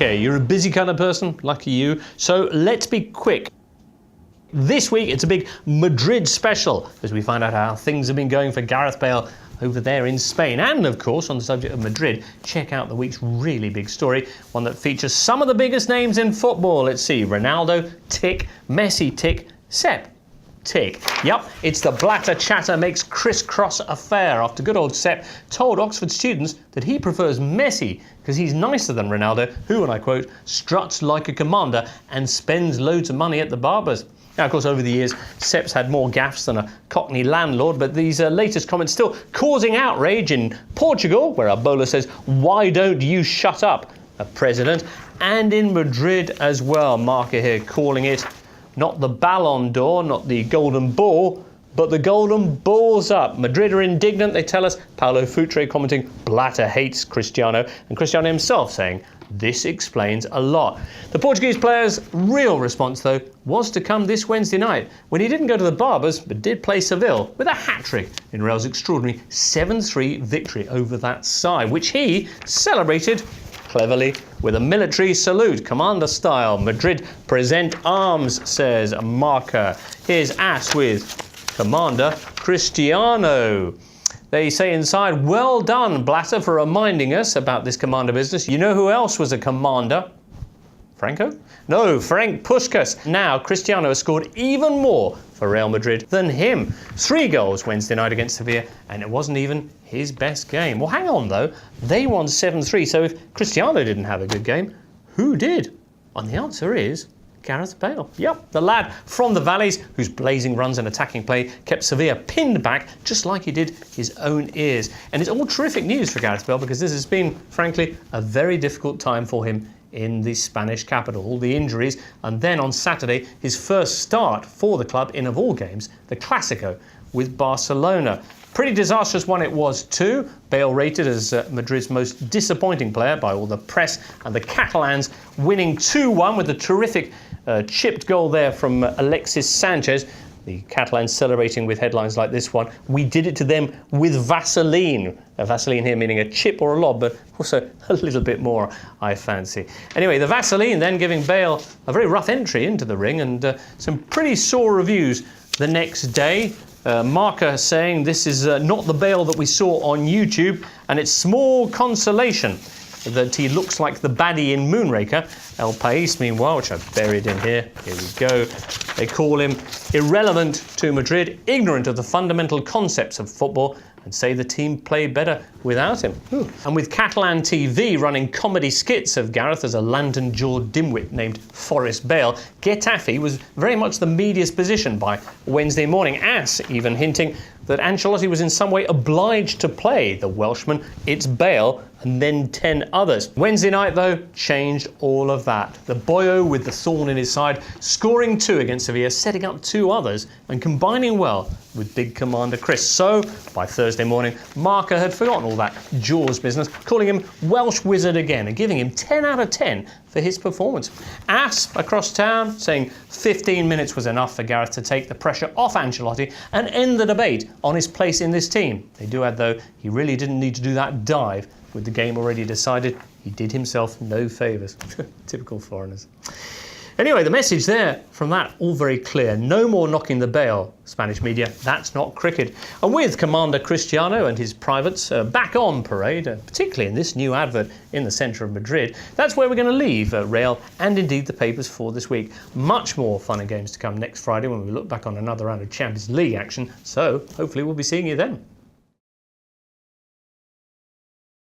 Okay, you're a busy kind of person, lucky you. So let's be quick. This week, it's a big Madrid special as we find out how things have been going for Gareth Bale over there in Spain. And of course, on the subject of Madrid, check out the week's really big story, one that features some of the biggest names in football. Let's see, Ronaldo, tick, Messi, tick, Sepp, tick. Yep, it's the Blatter Chatter makes crisscross affair after good old Sepp told Oxford students that he prefers Messi because he's nicer than Ronaldo, who, and I quote, struts like a commander and spends loads of money at the barbers. Now, of course, over the years, Sepp's had more gaffes than a Cockney landlord, but these latest comments still causing outrage in Portugal, where our bowler says, "Why don't you shut up?" a president, and in Madrid as well. Marca here calling it not the Ballon d'Or, not the Golden Ball, but the Golden Balls up. Madrid are indignant, they tell us. Paulo Futre commenting, Blatter hates Cristiano, and Cristiano himself saying, this explains a lot. The Portuguese player's real response, though, was to come this Wednesday night, when he didn't go to the Barbers, but did play Seville with a hat-trick in Real's extraordinary 7-3 victory over that side, which he celebrated cleverly with a military salute, commander style. Madrid present arms, says Marca. Here's As with Commander Cristiano. They say inside, well done, Blatter, for reminding us about this commander business. You know who else was a commander? Franco? No, Frank Puskas. Now, Cristiano has scored even more for Real Madrid than him. 3 goals Wednesday night against Sevilla, and it wasn't even his best game. Well, hang on, though. They won 7-3, so if Cristiano didn't have a good game, who did? And the answer is Gareth Bale. Yep, the lad from the Valleys, whose blazing runs and attacking play kept Sevilla pinned back, just like he did his own ears. And it's all terrific news for Gareth Bale, because this has been, frankly, a very difficult time for him in the Spanish capital. All the injuries, and then on Saturday, his first start for the club in, of all games, the Clásico with Barcelona. Pretty disastrous one it was too. Bale rated as Madrid's most disappointing player by all the press, and the Catalans winning 2-1 with a terrific chipped goal there from Alexis Sanchez. The Catalans celebrating with headlines like this one, "We did it to them with Vaseline." Vaseline here meaning a chip or a lob, but also a little bit more, I fancy. Anyway, the Vaseline then giving Bale a very rough entry into the ring, and some pretty sore reviews the next day. Marca saying this is not the Bale that we saw on YouTube, and it's small consolation that he looks like the baddie in Moonraker. El País, meanwhile, which I've buried in here we go, they call him irrelevant to Madrid, ignorant of the fundamental concepts of football, and say the team played better without him. Ooh. And with Catalan TV running comedy skits of Gareth as a lantern-jawed dimwit named Forrest Bale, Getafe was very much the media's position by Wednesday morning, As even hinting that Ancelotti was in some way obliged to play the Welshman, it's Bale, and then 10 others. Wednesday night, though, changed all of that. The boyo with the thorn in his side, scoring 2 against Sevilla, setting up 2 others, and combining well with big commander Chris. So, by Thursday morning, Marca had forgotten all that Jaws business, calling him Welsh Wizard again, and giving him 10 out of 10 for his performance. As across town, saying 15 minutes was enough for Gareth to take the pressure off Ancelotti and end the debate on his place in this team. They do add, though, he really didn't need to do that dive. With the game already decided, he did himself no favours. Typical foreigners. Anyway, the message there from that, all very clear. No more knocking the Bale, Spanish media. That's not cricket. And with Commander Cristiano and his privates back on parade, particularly in this new advert in the centre of Madrid, that's where we're going to leave Real and indeed the papers for this week. Much more fun and games to come next Friday when we look back on another round of Champions League action. So hopefully we'll be seeing you then.